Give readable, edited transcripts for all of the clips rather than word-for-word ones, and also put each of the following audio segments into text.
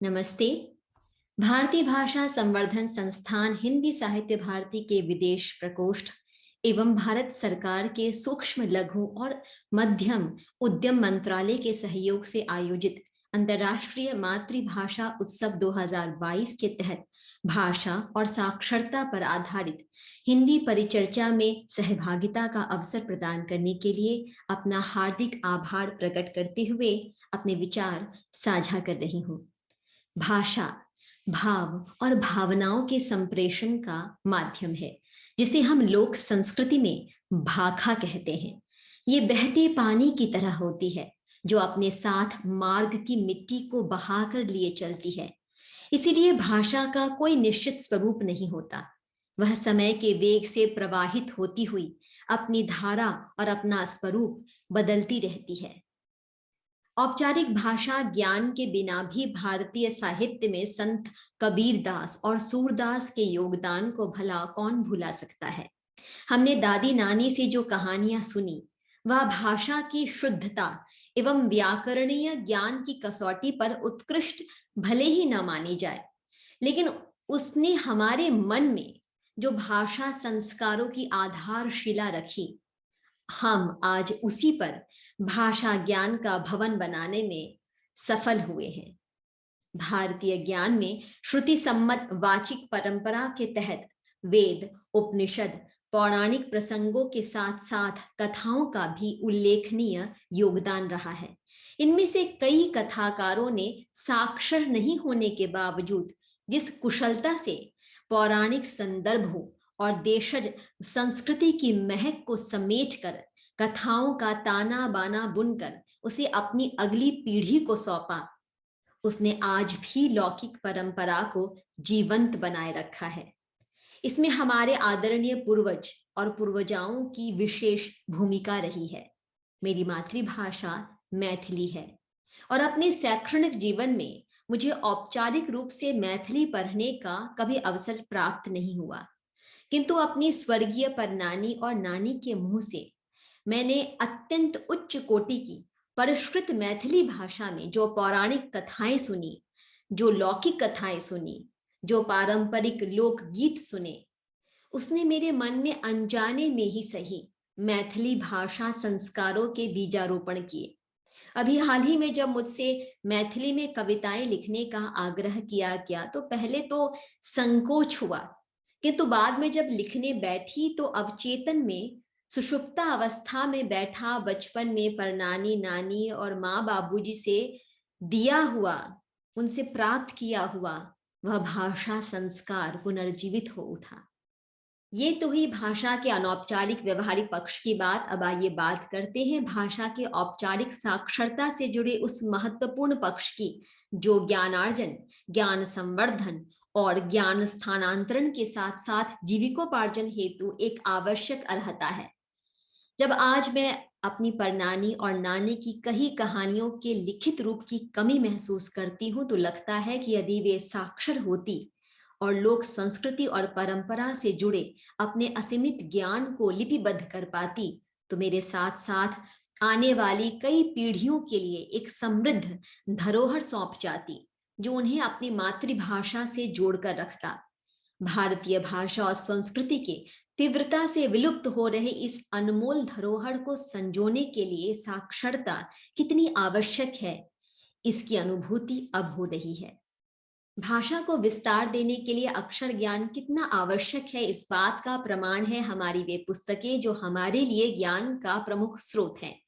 नमस्ते। भारतीय भाषा संवर्धन संस्थान हिंदी साहित्य भारती के विदेश प्रकोष्ठ एवं भारत सरकार के सूक्ष्म लघु और मध्यम उद्यम मंत्रालय के सहयोग से आयोजित अंतर्राष्ट्रीय मातृभाषा उत्सव 2022 के तहत भाषा और साक्षरता पर आधारित हिंदी परिचर्चा में सहभागिता का अवसर प्रदान करने के लिए अपना हार्दिक आभार प्रकट करते हुए अपने विचार साझा कर रही हूँ। भाषा भाव और भावनाओं के संप्रेषण का माध्यम है, जिसे हम लोक संस्कृति में भाखा कहते हैं। ये बहते पानी की तरह होती है, जो अपने साथ मार्ग की मिट्टी को बहाकर लिए चलती है। इसीलिए भाषा का कोई निश्चित स्वरूप नहीं होता। वह समय के वेग से प्रवाहित होती हुई अपनी धारा और अपना स्वरूप बदलती रहती है। औपचारिक भाषा ज्ञान के बिना भी भारतीय साहित्य में संत कबीरदास और सूरदास के योगदान को भला कौन भुला सकता है। हमने दादी नानी से जो कहानियां सुनी, वह भाषा की शुद्धता एवं व्याकरणीय ज्ञान की कसौटी पर उत्कृष्ट भले ही न मानी जाए, लेकिन उसने हमारे मन में जो भाषा संस्कारों की आधारशिला रखी, हम आज उसी पर भाषा ज्ञान का भवन बनाने में सफल हुए हैं। भारतीय ज्ञान में श्रुति सम्मत वाचिक परंपरा के तहत वेद, उपनिषद, पौराणिक प्रसंगों के साथ साथ कथाओं का भी उल्लेखनीय योगदान रहा है। इनमें से कई कथाकारों ने साक्षर नहीं होने के बावजूद जिस कुशलता से पौराणिक संदर्भों और देशज संस्कृति की महक को समेटकर कथाओं का ताना बाना बुनकर उसे अपनी अगली पीढ़ी को सौंपा, उसने आज भी लौकिक परंपरा को जीवंत बनाए रखा है। इसमें हमारे आदरणीय पूर्वज और पूर्वजाओं की विशेष भूमिका रही है। मेरी मातृभाषा मैथिली है और अपने शैक्षणिक जीवन में मुझे औपचारिक रूप से मैथिली पढ़ने का कभी अवसर प्राप्त नहीं हुआ, किंतु अपनी स्वर्गीय परनानी और नानी के मुंह से मैंने अत्यंत उच्च कोटि की परिष्कृत मैथिली भाषा में जो पौराणिक कथाएं सुनी, जो लौकिक कथाएं सुनी, जो पारंपरिक लोकगीत सुने, उसने मेरे मन में अनजाने में ही सही मैथिली भाषा संस्कारों के बीजारोपण किए। अभी हाल ही में जब मुझसे मैथिली में कविताएं लिखने का आग्रह किया गया तो पहले तो संकोच हुआ, किंतु बाद में जब लिखने बैठी तो अवचेतन में सुषुप्ता अवस्था में बैठा बचपन में परनानी नानी और माँ बाबूजी से दिया हुआ, उनसे प्राप्त किया हुआ वह भाषा संस्कार पुनर्जीवित हो उठा। ये तो ही भाषा के अनौपचारिक व्यवहारिक पक्ष की बात। अब आइए बात करते हैं भाषा के औपचारिक साक्षरता से जुड़े उस महत्वपूर्ण पक्ष की, जो ज्ञानार्जन, ज्ञान संवर्धन और ज्ञान स्थानांतरण के साथ साथ जीविकोपार्जन हेतु एक आवश्यक अर्हता है। जब आज मैं अपनी परनानी और नानी की कई कहानियों के लिखित रूप की कमी महसूस करती हूँ तो लगता है कि यदि वे साक्षर होती और लोक संस्कृति और परंपरा से जुड़े अपने असीमित ज्ञान को लिपिबद्ध कर पाती तो मेरे साथ साथ आने वाली कई पीढ़ियों के लिए एक समृद्ध धरोहर सौंप जाती, जो उन्हें अपनी मातृभाषा से जोड़कर रखता। भारतीय भाषा और संस्कृति के तीव्रता से विलुप्त हो रहे इस अनमोल धरोहर को संजोने के लिए साक्षरता कितनी आवश्यक है, इसकी अनुभूति अब हो रही है। भाषा को विस्तार देने के लिए अक्षर ज्ञान कितना आवश्यक है, इस बात का प्रमाण है हमारी वे पुस्तकें जो हमारे लिए ज्ञान का प्रमुख स्रोत हैं।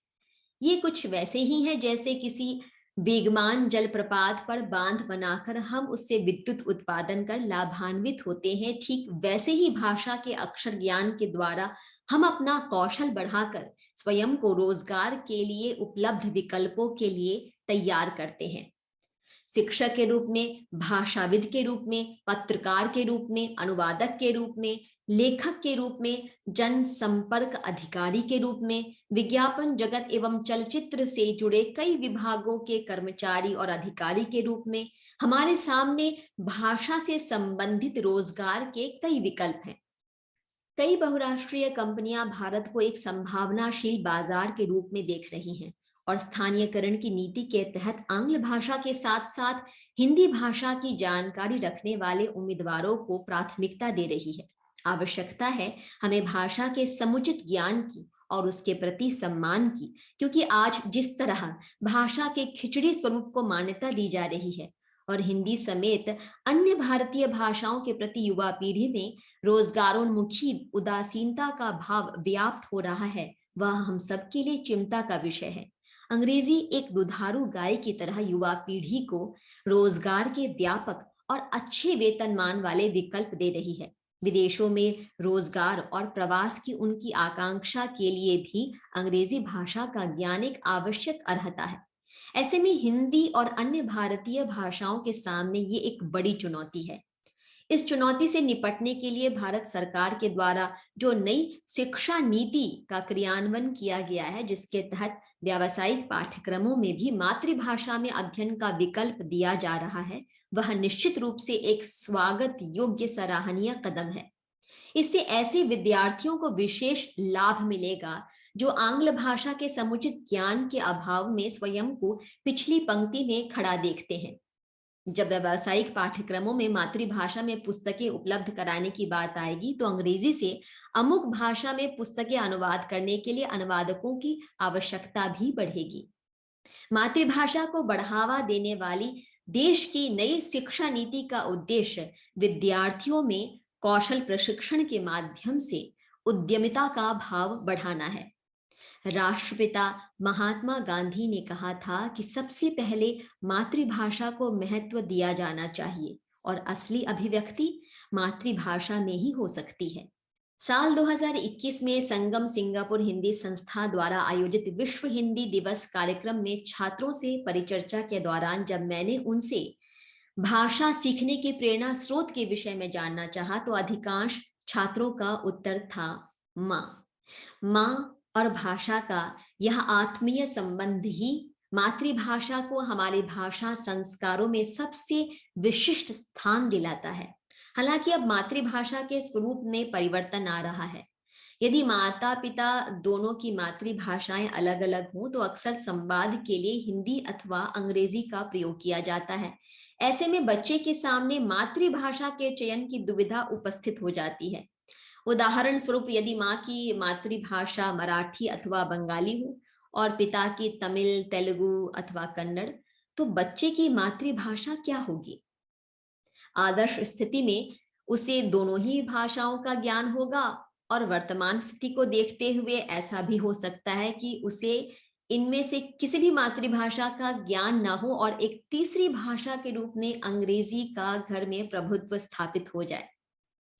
ये कुछ वैसे ही है जैसे किसी वेगमान जलप्रपात पर बांध बनाकर हम उससे विद्युत उत्पादन कर लाभान्वित होते हैं। ठीक वैसे ही भाषा के अक्षर ज्ञान के द्वारा हम अपना कौशल बढ़ाकर स्वयं को रोजगार के लिए उपलब्ध विकल्पों के लिए तैयार करते हैं। शिक्षक के रूप में, भाषाविद के रूप में, पत्रकार के रूप में, अनुवादक के रूप में, लेखक के रूप में, जनसंपर्क अधिकारी के रूप में, विज्ञापन जगत एवं चलचित्र से जुड़े कई विभागों के कर्मचारी और अधिकारी के रूप में हमारे सामने भाषा से संबंधित रोजगार के कई विकल्प हैं। कई बहुराष्ट्रीय कंपनियां भारत को एक संभावनाशील बाजार के रूप में देख रही हैं और स्थानीयकरण की नीति के तहत आंग्ल भाषा के साथ साथ हिंदी भाषा की जानकारी रखने वाले उम्मीदवारों को प्राथमिकता दे रही है। आवश्यकता है हमें भाषा के समुचित ज्ञान की और उसके प्रति सम्मान की, क्योंकि आज जिस तरह भाषा के खिचड़ी स्वरूप को मान्यता दी जा रही है और हिंदी समेत अन्य भारतीय भाषाओं के प्रति युवा पीढ़ी में रोजगारोन्मुखी उदासीनता का भाव व्याप्त हो रहा है, वह हम सबके लिए चिंता का विषय है। अंग्रेजी एक दुधारू गाय की तरह युवा पीढ़ी को रोजगार के व्यापक और अच्छे वेतनमान वाले विकल्प दे रही है। विदेशों में रोजगार और प्रवास की उनकी आकांक्षा के लिए भी अंग्रेजी भाषा का ज्ञान एक आवश्यक अर्हता है। ऐसे में हिंदी और अन्य भारतीय भाषाओं के सामने ये एक बड़ी चुनौती है। इस चुनौती से निपटने के लिए भारत सरकार के द्वारा जो नई शिक्षा नीति का क्रियान्वयन किया गया है, जिसके तहत व्यावसायिक पाठ्यक्रमों में भी मातृभाषा में अध्ययन का विकल्प दिया जा रहा है, वह निश्चित रूप से एक स्वागत योग्य सराहनीय कदम है। इससे ऐसे विद्यार्थियों को विशेष लाभ मिलेगा जो आंग्ल भाषा के समुचित ज्ञान के अभाव में स्वयं को पिछली पंक्ति में खड़ा देखते हैं। जब व्यावसायिक पाठ्यक्रमों में मातृभाषा में पुस्तकें उपलब्ध कराने की बात आएगी तो अंग्रेजी से अमुक भाषा में पुस्तकें अनुवाद करने के लिए अनुवादकों की आवश्यकता भी बढ़ेगी। मातृभाषा को बढ़ावा देने वाली देश की नई शिक्षा नीति का उद्देश्य विद्यार्थियों में कौशल प्रशिक्षण के माध्यम से उद्यमिता का भाव बढ़ाना है। राष्ट्रपिता महात्मा गांधी ने कहा था कि सबसे पहले मातृभाषा को महत्व दिया जाना चाहिए और असली अभिव्यक्ति मातृभाषा में ही हो सकती है। साल 2021 में संगम सिंगापुर हिंदी संस्था द्वारा आयोजित विश्व हिंदी दिवस कार्यक्रम में छात्रों से परिचर्चा के दौरान जब मैंने उनसे भाषा सीखने के प्रेरणा स्रोत के विषय में जानना चाहा तो अधिकांश छात्रों का उत्तर था माँ और भाषा का यह आत्मीय संबंध ही मातृभाषा को हमारी भाषा संस्कारों में सबसे विशिष्ट स्थान दिलाता है। हालांकि अब मातृभाषा के स्वरूप में परिवर्तन आ रहा है। यदि माता पिता दोनों की मातृभाषाएं अलग अलग हों तो अक्सर संवाद के लिए हिंदी अथवा अंग्रेजी का प्रयोग किया जाता है। ऐसे में बच्चे के सामने मातृभाषा के चयन की दुविधा उपस्थित हो जाती है। उदाहरण स्वरूप यदि माँ की मातृभाषा मराठी अथवा बंगाली हो और पिता की तमिल, तेलुगु अथवा कन्नड़, तो बच्चे की मातृभाषा क्या होगी? आदर्श स्थिति में उसे दोनों ही भाषाओं का ज्ञान होगा और वर्तमान स्थिति को देखते हुए ऐसा भी हो सकता है कि उसे इनमें से किसी भी मातृभाषा का ज्ञान ना हो और एक तीसरी भाषा के रूप में अंग्रेजी का घर में प्रभुत्व स्थापित हो जाए।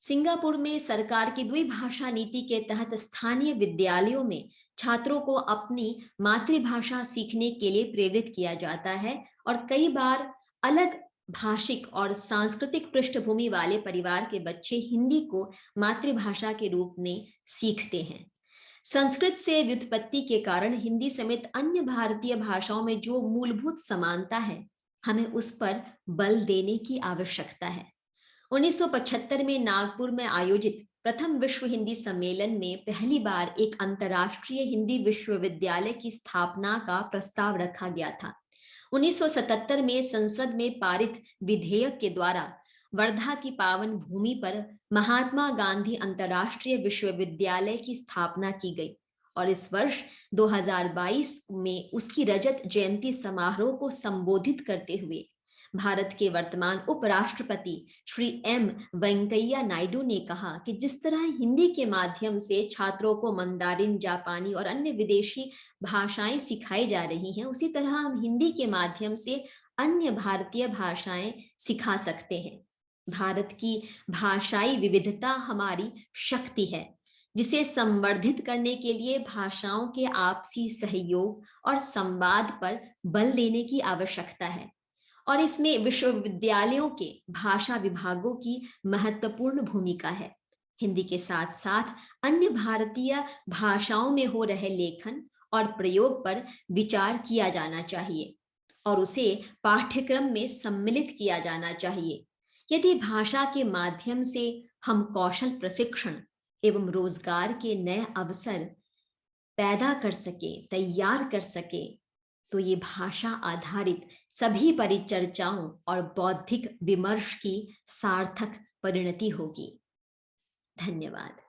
सिंगापुर में सरकार की द्विभाषा नीति के तहत स्थानीय विद्यालयों में छात्रों को अपनी मातृभाषा सीखने के लिए प्रेरित किया जाता है और कई बार अलग भाषिक और सांस्कृतिक पृष्ठभूमि वाले परिवार के बच्चे हिंदी को मातृभाषा के रूप में सीखते हैं। संस्कृत से व्युत्पत्ति के कारण हिंदी समेत अन्य भारतीय भाषाओं में जो मूलभूत समानता है, हमें उस पर बल देने की आवश्यकता है। 1975 में नागपुर में आयोजित प्रथम विश्व हिंदी सम्मेलन में पहली बार एक अंतर्राष्ट्रीय हिंदी विश्वविद्यालय की स्थापना का प्रस्ताव रखा गया था। 1977 में संसद में पारित विधेयक के द्वारा वर्धा की पावन भूमि पर महात्मा गांधी अंतर्राष्ट्रीय विश्वविद्यालय की स्थापना की गई और इस वर्ष 2022 में उसकी रजत जयंती समारोह को संबोधित करते हुए भारत के वर्तमान उपराष्ट्रपति श्री एम वेंकैया नायडू ने कहा कि जिस तरह हिंदी के माध्यम से छात्रों को मंदारिन, जापानी और अन्य विदेशी भाषाएं सिखाई जा रही हैं, उसी तरह हम हिंदी के माध्यम से अन्य भारतीय भाषाएं सिखा सकते हैं। भारत की भाषाई विविधता हमारी शक्ति है, जिसे संवर्धित करने के लिए भाषाओं के आपसी सहयोग और संवाद पर बल देने की आवश्यकता है और इसमें विश्वविद्यालयों के भाषा विभागों की महत्वपूर्ण भूमिका है। हिंदी के साथ साथ अन्य भारतीय भाषाओं में हो रहे लेखन और प्रयोग पर विचार किया जाना चाहिए और उसे पाठ्यक्रम में सम्मिलित किया जाना चाहिए। यदि भाषा के माध्यम से हम कौशल प्रशिक्षण एवं रोजगार के नए अवसर पैदा कर सके, तैयार कर सके तो ये भाषा आधारित सभी परिचर्चाओं और बौद्धिक विमर्श की सार्थक परिणति होगी। धन्यवाद।